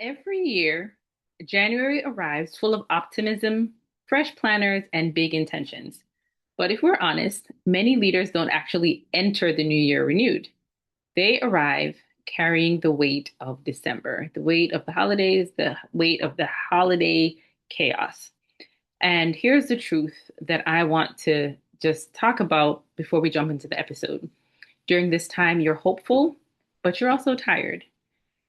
Every year, January arrives full of optimism, fresh planners, and big intentions. But if we're honest, many leaders don't actually enter the new year renewed. They arrive carrying the weight of December, the weight of the holidays, the weight of the holiday chaos. And here's the truth that I want to just talk about before we jump into the episode. During this time, you're hopeful, but you're also tired.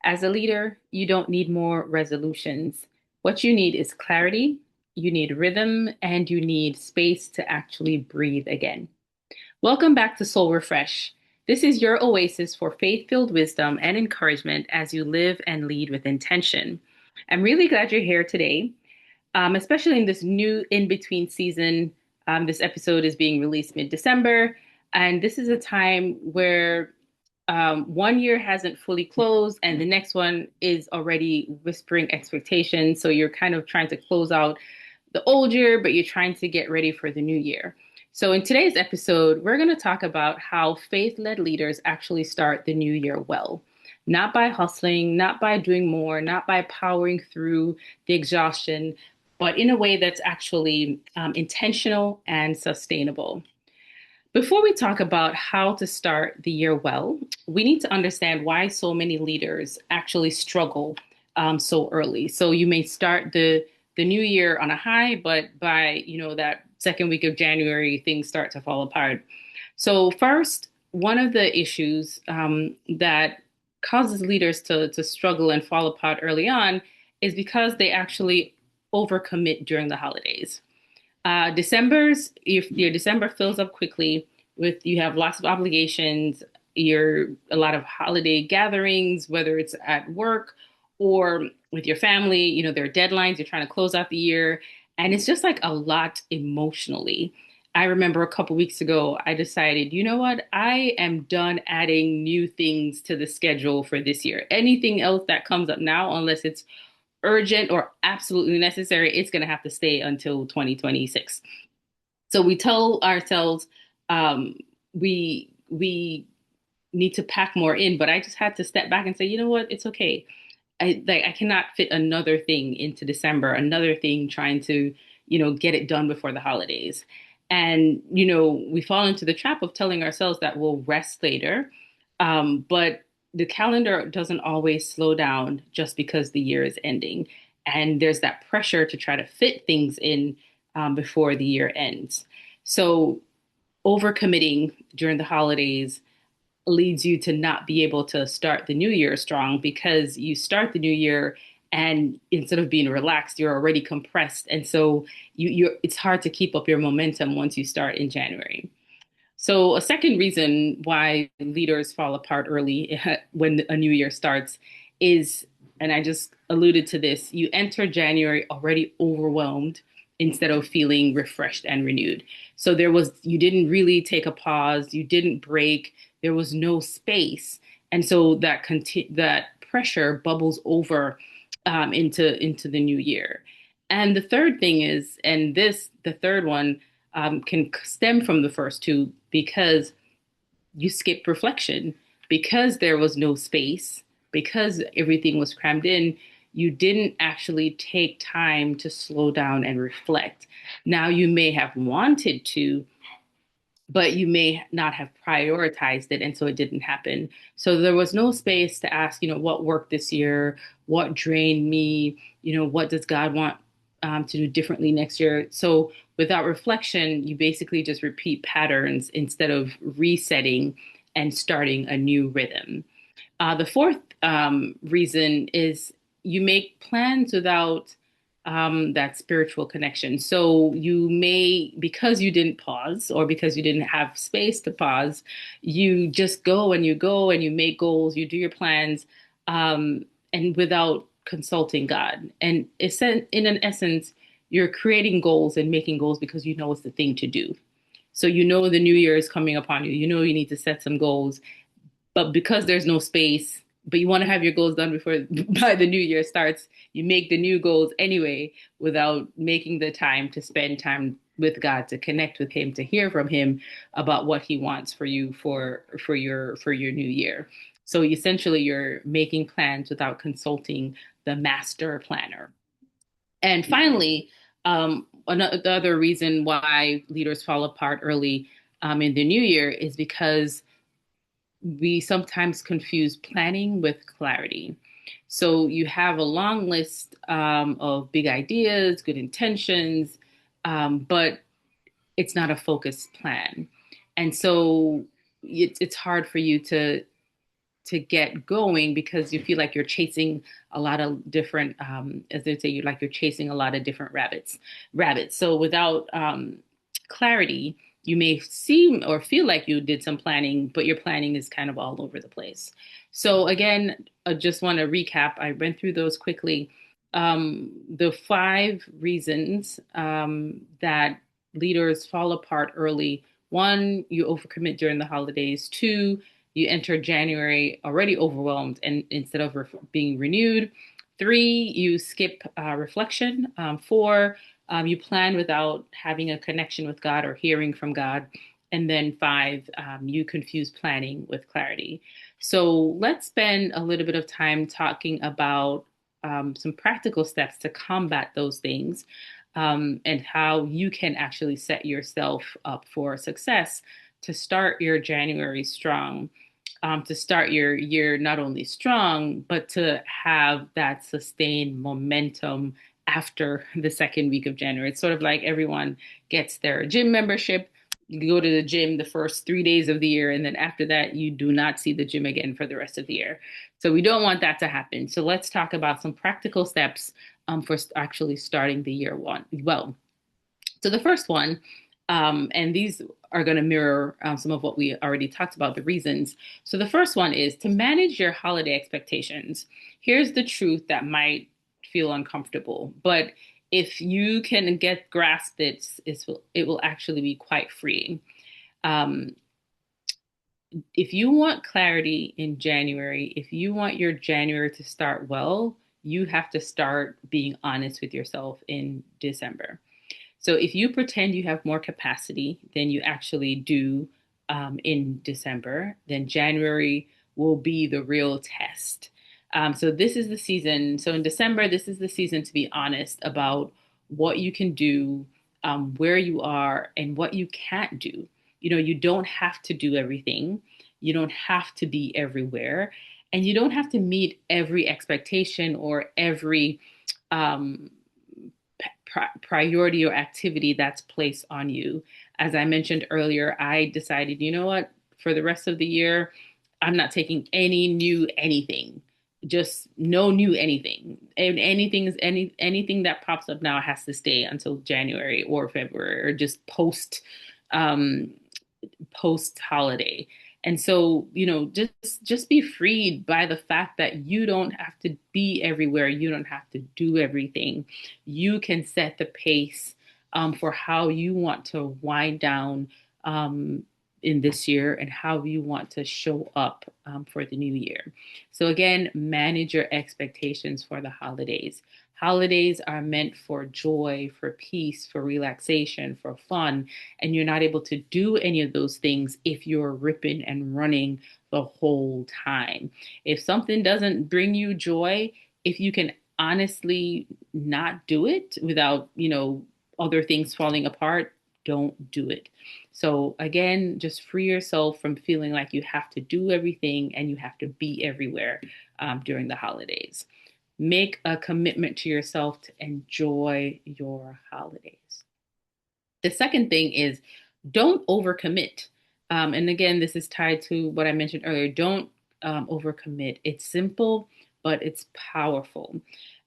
As a leader, you don't need more resolutions. What you need is clarity, you need rhythm, and you need space to actually breathe again. Welcome back to Soul Refresh. This is your oasis for faith filled wisdom and encouragement as you live and lead with intention. I'm really glad you're here today, especially in this new in between season. This episode is being released mid December, and this is a time where one year hasn't fully closed and the next one is already whispering expectations. So you're kind of trying to close out the old year, but you're trying to get ready for the new year. So in today's episode, we're going to talk about how faith-led leaders actually start the new year well. Not by hustling, not by doing more, not by powering through the exhaustion, but in a way that's actually intentional and sustainable. Before we talk about how to start the year well, we need to understand why so many leaders actually struggle so early. So you may start the new year on a high, but by that second week of January, things start to fall apart. So first, one of the issues that causes leaders to struggle and fall apart early on is because they actually overcommit during the holidays. If your December fills up quickly with you have lots of obligations, you're a lot of holiday gatherings, whether it's at work or with your family, there are deadlines, you're trying to close out the year, and it's just like a lot emotionally. I remember a couple weeks ago, I decided, you know what? I am done adding new things to the schedule for this year. Anything else that comes up now, unless it's urgent or absolutely necessary, it's going to have to stay until 2026. So we tell ourselves we need to pack more in, but I just had to step back and say, you know what, it's okay. I cannot fit another thing into December, another thing trying to get it done before the holidays. And we fall into the trap of telling ourselves that we'll rest later, but the calendar doesn't always slow down just because the year is ending. And there's that pressure to try to fit things in before the year ends. So overcommitting during the holidays leads you to not be able to start the new year strong because you start the new year and instead of being relaxed, you're already compressed. And so it's hard to keep up your momentum once you start in January. So, a second reason why leaders fall apart early when a new year starts is, and I just alluded to this, you enter January already overwhelmed instead of feeling refreshed and renewed. So, you didn't really take a pause, you didn't break, there was no space. And so that pressure bubbles over into the new year. And the third thing is, the third one can stem from the first two because you skip reflection because there was no space, because everything was crammed in. You didn't actually take time to slow down and reflect. Now, you may have wanted to, but you may not have prioritized it. And so it didn't happen. So there was no space to ask, what worked this year? What drained me? What does God want to do differently next year? So without reflection, you basically just repeat patterns instead of resetting and starting a new rhythm. The fourth reason is you make plans without that spiritual connection. So you may, because you didn't pause or because you didn't have space to pause, you just go and you make goals, you do your plans, and without consulting God. And in an essence, you're creating goals and making goals because you know it's the thing to do. So the new year is coming upon you. You need to set some goals, but because there's no space, but you want to have your goals done before by the new year starts, you make the new goals anyway without making the time to spend time with God, to connect with Him, to hear from Him about what He wants for you for your new year. So essentially, you're making plans without consulting the master planner. And finally, the other reason why leaders fall apart early in the new year is because we sometimes confuse planning with clarity. So you have a long list of big ideas, good intentions, but it's not a focused plan. And so it's hard for you to get going because you feel like you're chasing a lot of different, as they say, you're chasing a lot of different rabbits. So without clarity, you may seem or feel like you did some planning, but your planning is kind of all over the place. So again, I just want to recap. I went through those quickly. The five reasons that leaders fall apart early. One, you overcommit during the holidays. Two, you enter January already overwhelmed and instead of being renewed. Three, you skip reflection. Four, you plan without having a connection with God or hearing from God. And then five, you confuse planning with clarity. So let's spend a little bit of time talking about some practical steps to combat those things and how you can actually set yourself up for success to start your January strong, to start your year not only strong, but to have that sustained momentum after the second week of January. It's sort of like everyone gets their gym membership. You go to the gym the first 3 days of the year, and then after that, you do not see the gym again for the rest of the year. So we don't want that to happen. So let's talk about some practical steps for actually starting the year one well. So the first one, and these are going to mirror some of what we already talked about, the reasons. So the first one is to manage your holiday expectations. Here's the truth that might feel uncomfortable, but if you can grasp it, it will actually be quite freeing. Um, if you want clarity in January, if you want your January to start well, you have to start being honest with yourself in December. So if you pretend you have more capacity than you actually do in December, then January will be the real test. So this is the season. So in December, this is the season to be honest about what you can do, where you are, and what you can't do. You know, you don't have to do everything. You don't have to be everywhere. And you don't have to meet every expectation or every um, priority or activity that's placed on you. As I mentioned earlier, I decided, you know what, for the rest of the year, I'm not taking any new anything. Just no new anything. And anything that pops up now has to stay until January or February or just um post holiday. And so, you know, just be freed by the fact that you don't have to be everywhere. You don't have to do everything. You can set the pace for how you want to wind down in this year and how you want to show up for the new year. So again, manage your expectations for the holidays. Holidays are meant for joy, for peace, for relaxation, for fun, and you're not able to do any of those things if you're ripping and running the whole time. If something doesn't bring you joy, if you can honestly not do it without, you know, other things falling apart, don't do it. So again, just free yourself from feeling like you have to do everything and you have to be everywhere during the holidays. Make a commitment to yourself to enjoy your holidays. The second thing is don't overcommit. And again, this is tied to what I mentioned earlier. Don't overcommit. It's simple, but it's powerful.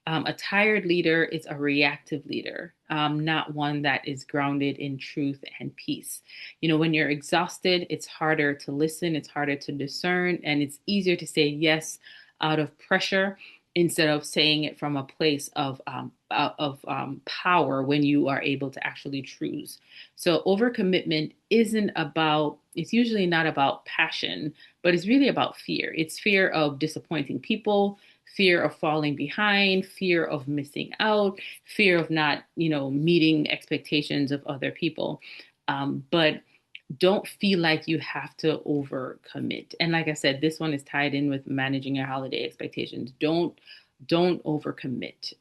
A tired leader is a reactive leader, not one that is grounded in truth and peace. You know, when you're exhausted, it's harder to listen, it's harder to discern, and it's easier to say yes out of pressure instead of saying it from a place of power when you are able to actually choose. So overcommitment isn't about, it's usually not about passion, but it's really about fear. It's fear of disappointing people, fear of falling behind, fear of missing out, fear of not, you know, meeting expectations of other people. But don't feel like you have to overcommit. And like I said, this one is tied in with managing your holiday expectations. Don't don't overcommit.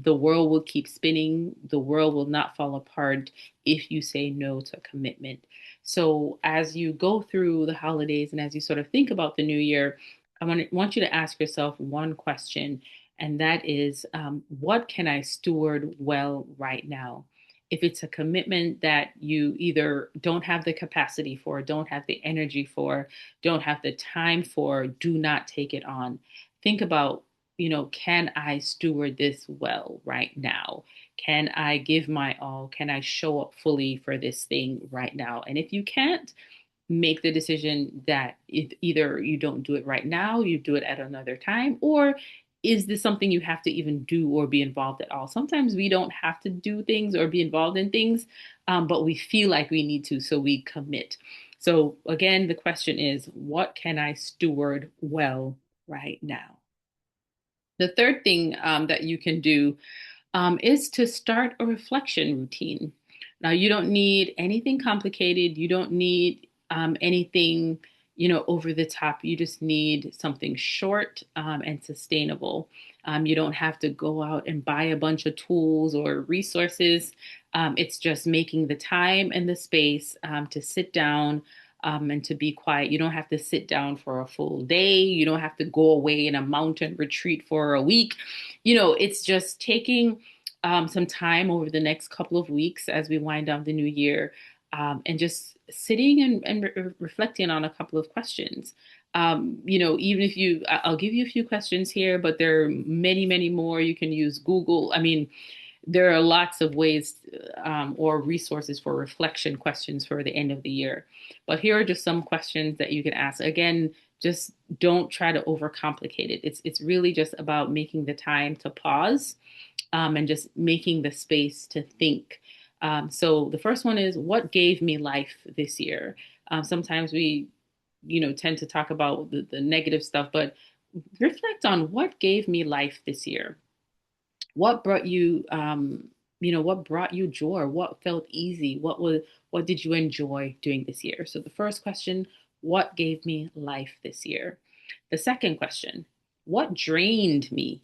The world will keep spinning. The world will not fall apart if you say no to commitment. So as you go through the holidays and as you sort of think about the new year, I want you to ask yourself one question, and that is, what can I steward well right now? If it's a commitment that you either don't have the capacity for, don't have the energy for, don't have the time for, do not take it on. Think about, can I steward this well right now? Can I give my all? Can I show up fully for this thing right now? And if you can't, make the decision that either you don't do it right now, you do it at another time, or is this something you have to even do or be involved at all? Sometimes we don't have to do things or be involved in things, but we feel like we need to, so we commit. So, again, the question is, what can I steward well right now? The third thing that you can do is to start a reflection routine. Now, you don't need anything complicated. You don't need anything, over the top. You just need something short and sustainable. You don't have to go out and buy a bunch of tools or resources. It's just making the time and the space to sit down and to be quiet. You don't have to sit down for a full day. You don't have to go away in a mountain retreat for a week. It's just taking some time over the next couple of weeks as we wind down the new year, and just sitting and reflecting on a couple of questions. Even if I'll give you a few questions here, but there are many, many more. You can use Google. I mean, there are lots of ways or resources for reflection questions for the end of the year. But here are just some questions that you can ask. Again, just don't try to overcomplicate it. It's really just about making the time to pause and just making the space to think. So the first one is, what gave me life this year? Sometimes we, tend to talk about the negative stuff, but reflect on what gave me life this year. What brought you, what brought you joy? What felt easy? What did you enjoy doing this year? So the first question, what gave me life this year? The second question, what drained me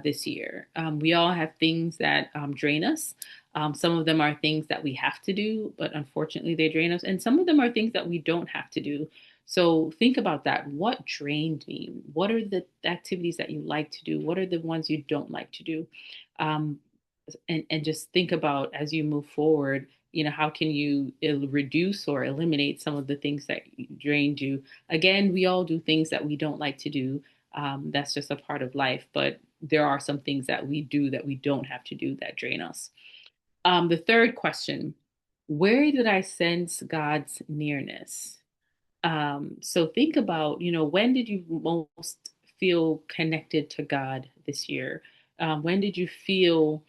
this year? We all have things that drain us. Some of them are things that we have to do, but unfortunately they drain us. And some of them are things that we don't have to do. So think about that. What drained me? What are the activities that you like to do? What are the ones you don't like to do? Um, and just think about, as you move forward, how can you reduce or eliminate some of the things that drained you? Again, we all do things that we don't like to do. That's just a part of life, but there are some things that we do that we don't have to do that drain us. The third question, where did I sense God's nearness? So think about, when did you most feel connected to God this year? When did you feel,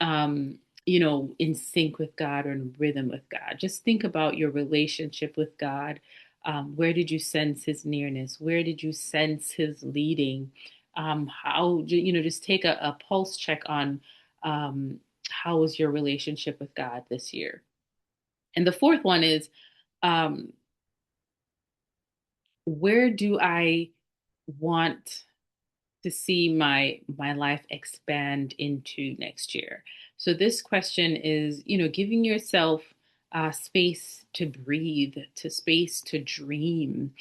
in sync with God or in rhythm with God? Just think about your relationship with God. Where did you sense His nearness? Where did you sense His leading? Just take a pulse check on how was your relationship with God this year? And the fourth one is, um, where do I want to see my life expand into next year? So this question is, giving yourself space to breathe, to space to dream.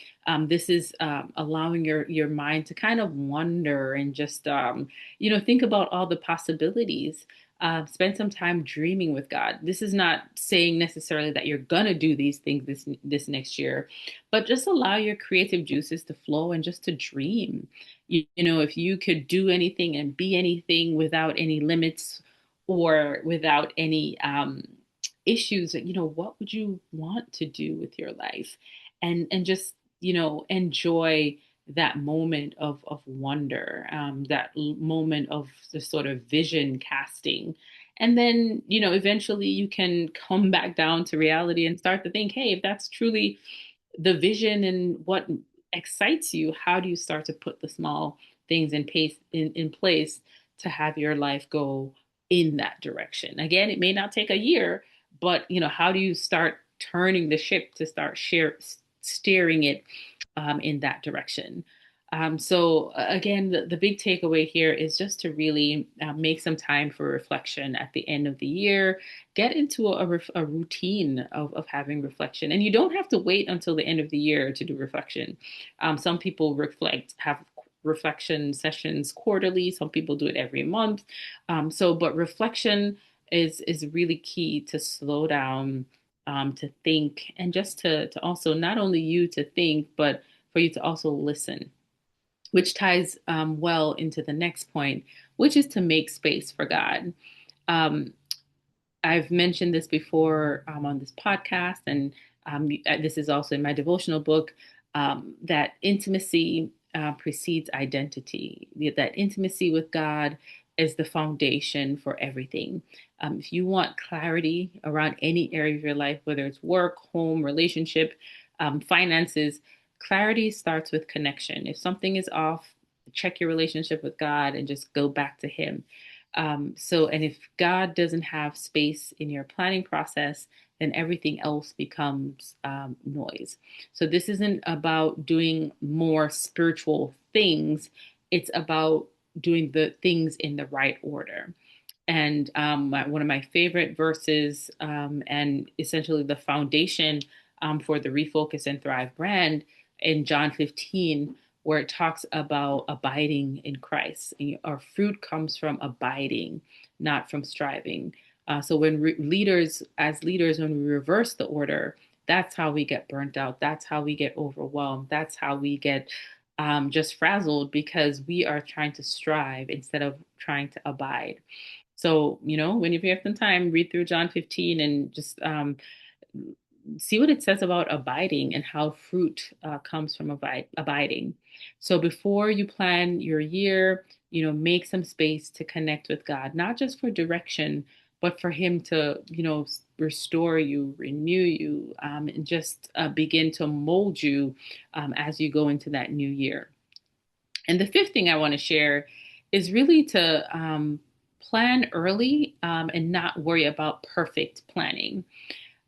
This is allowing your mind to kind of wonder and just think about all the possibilities. Spend some time dreaming with God. This is not saying necessarily that you're gonna do these things this next year, but just allow your creative juices to flow and just to dream. If you could do anything and be anything without any limits or without any issues, what would you want to do with your life? And just, enjoy that moment of wonder, that moment of the sort of vision casting. And then, eventually you can come back down to reality and start to think, hey, if that's truly the vision and what excites you, how do you start to put the small things in place to have your life go in that direction? Again, it may not take a year, but how do you start turning the ship to start steering it in that direction? Again, the big takeaway here is just to really make some time for reflection at the end of the year. Get into a routine of having reflection, and you don't have to wait until the end of the year to do reflection. Some people have reflection sessions quarterly. Some people do it every month. But reflection is really key to slow down, to think, and just to also not only you to think, but for you to also listen, which ties well into the next point, which is to make space for God. Um, I've mentioned this before on this podcast, and this is also in my devotional book, that intimacy precedes identity. That intimacy with God is the foundation for everything. If you want clarity around any area of your life, whether it's work, home, relationship, finances, clarity starts with connection. If something is off, check your relationship with God and just go back to Him. And if God doesn't have space in your planning process, then everything else becomes noise. So this isn't about doing more spiritual things. It's about doing the things in the right order. And one of my favorite verses, and essentially the foundation for the Refocus and Thrive brand in John 15, where it talks about abiding in Christ. Our fruit comes from abiding, not from striving. So when as leaders, when we reverse the order, that's how we get burnt out. That's how we get overwhelmed. That's how we get just frazzled, because we are trying to strive instead of trying to abide. So, when you have some time, read through John 15 and just see what it says about abiding and how fruit comes from abiding. So, before you plan your year, make some space to connect with God, not just for direction, but for Him to, restore you, renew you, and just begin to mold you as you go into that new year. And the fifth thing I want to share is really to plan early and not worry about perfect planning.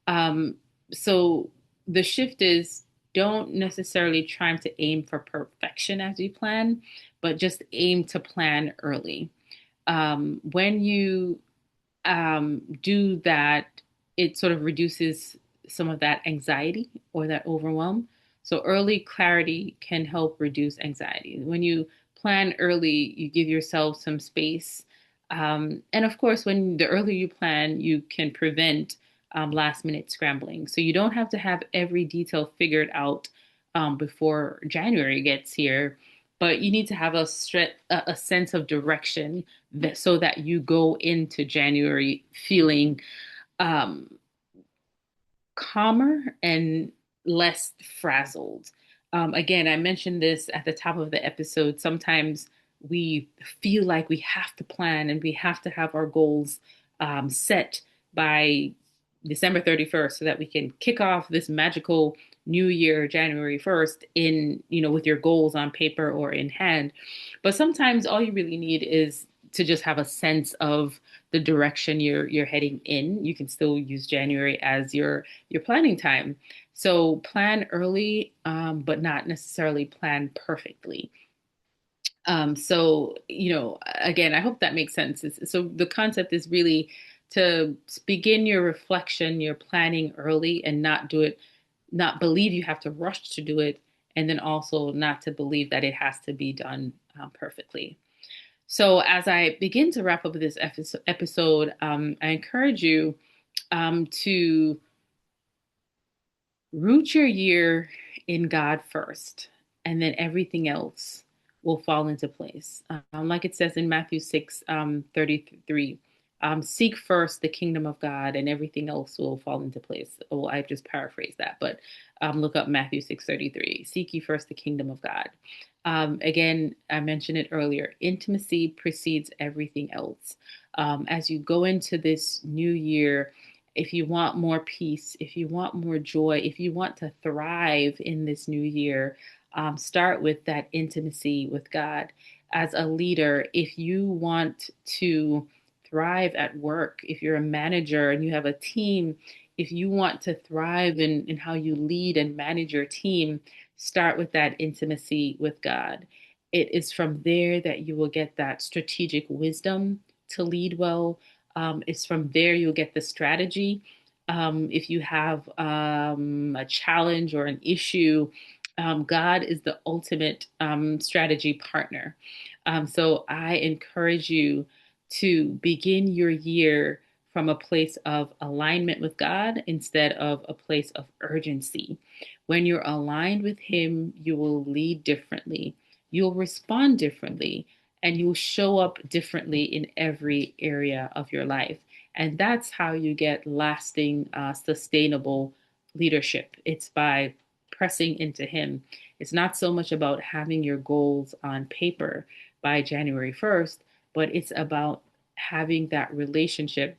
Um, so the shift is, don't necessarily try to aim for perfection as you plan, but just aim to plan early. When you do that, it sort of reduces some of that anxiety or that overwhelm. So early clarity can help reduce anxiety. When you plan early, you give yourself some space. And of course, when the earlier you plan, you can prevent last minute scrambling. So you don't have to have every detail figured out before January gets here, but you need to have a sense of direction, so that you go into January feeling um, calmer and less frazzled. Again, I mentioned this at the top of the episode. Sometimes we feel like we have to plan and we have to have our goals set by December 31st so that we can kick off this magical new year, January 1st, with your goals on paper or in hand. But sometimes all you really need is to just have a sense of the direction you're heading in. You can still use January as your planning time. So plan early, but not necessarily plan perfectly. Again, I hope that makes sense. So the concept is really to begin your reflection, your planning early, and not believe you have to rush to do it, and then also not to believe that it has to be done perfectly. So, as I begin to wrap up this episode, I encourage you to root your year in God first, and then everything else will fall into place. Like it says in Matthew 6 33, seek first the kingdom of God, and everything else will fall into place. Well, I just paraphrased that, but look up Matthew 6:33. Seek ye first the kingdom of God. Again, I mentioned it earlier, intimacy precedes everything else. As you go into this new year, if you want more peace, if you want more joy, if you want to thrive in this new year, start with that intimacy with God. As a leader, if you want to thrive at work, if you're a manager and you have a team, if you want to thrive in how you lead and manage your team, Start with that intimacy with God. It is from there that you will get that strategic wisdom to lead well. It's from there you'll get the strategy. If you have a challenge or an issue, God is the ultimate strategy partner. So I encourage you to begin your year from a place of alignment with God instead of a place of urgency. When you're aligned with Him, you will lead differently, you'll respond differently, and you'll show up differently in every area of your life. And that's how you get lasting, sustainable leadership. It's by pressing into Him. It's not so much about having your goals on paper by January 1st, but it's about having that relationship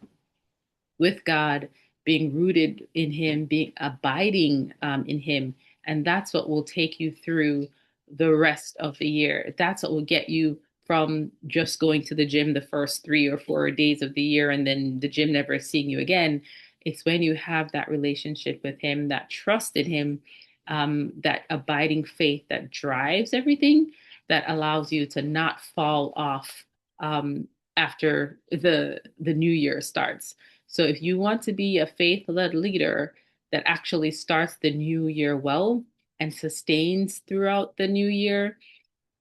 with God, being rooted in Him, being abiding in Him. And that's what will take you through the rest of the year. That's what will get you from just going to the gym the first 3 or 4 days of the year and then the gym never seeing you again. It's when you have that relationship with Him, that trust in Him, that abiding faith that drives everything, that allows you to not fall off after the new year starts. So if you want to be a faith-led leader that actually starts the new year well and sustains throughout the new year,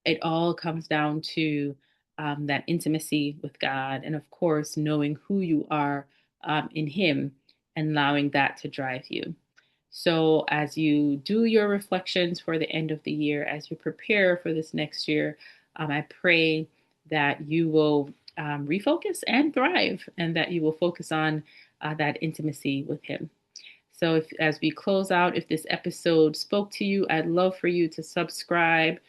it all comes down to that intimacy with God, and of course, knowing who you are in Him and allowing that to drive you. So, as you do your reflections for the end of the year, as you prepare for this next year, I pray that you will refocus and thrive, and that you will focus on that intimacy with Him. So, as we close out, if this episode spoke to you, I'd love for you to subscribe,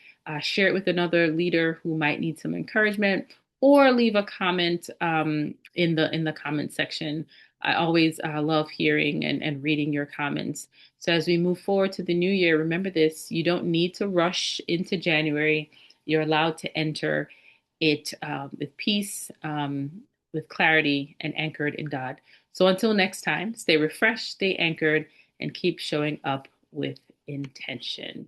share it with another leader who might need some encouragement, or leave a comment in the comment section. I always love hearing and reading your comments. So, as we move forward to the new year, remember this: you don't need to rush into January. You're allowed to enter it with peace, with clarity, and anchored in God. So until next time, stay refreshed, stay anchored, and keep showing up with intention.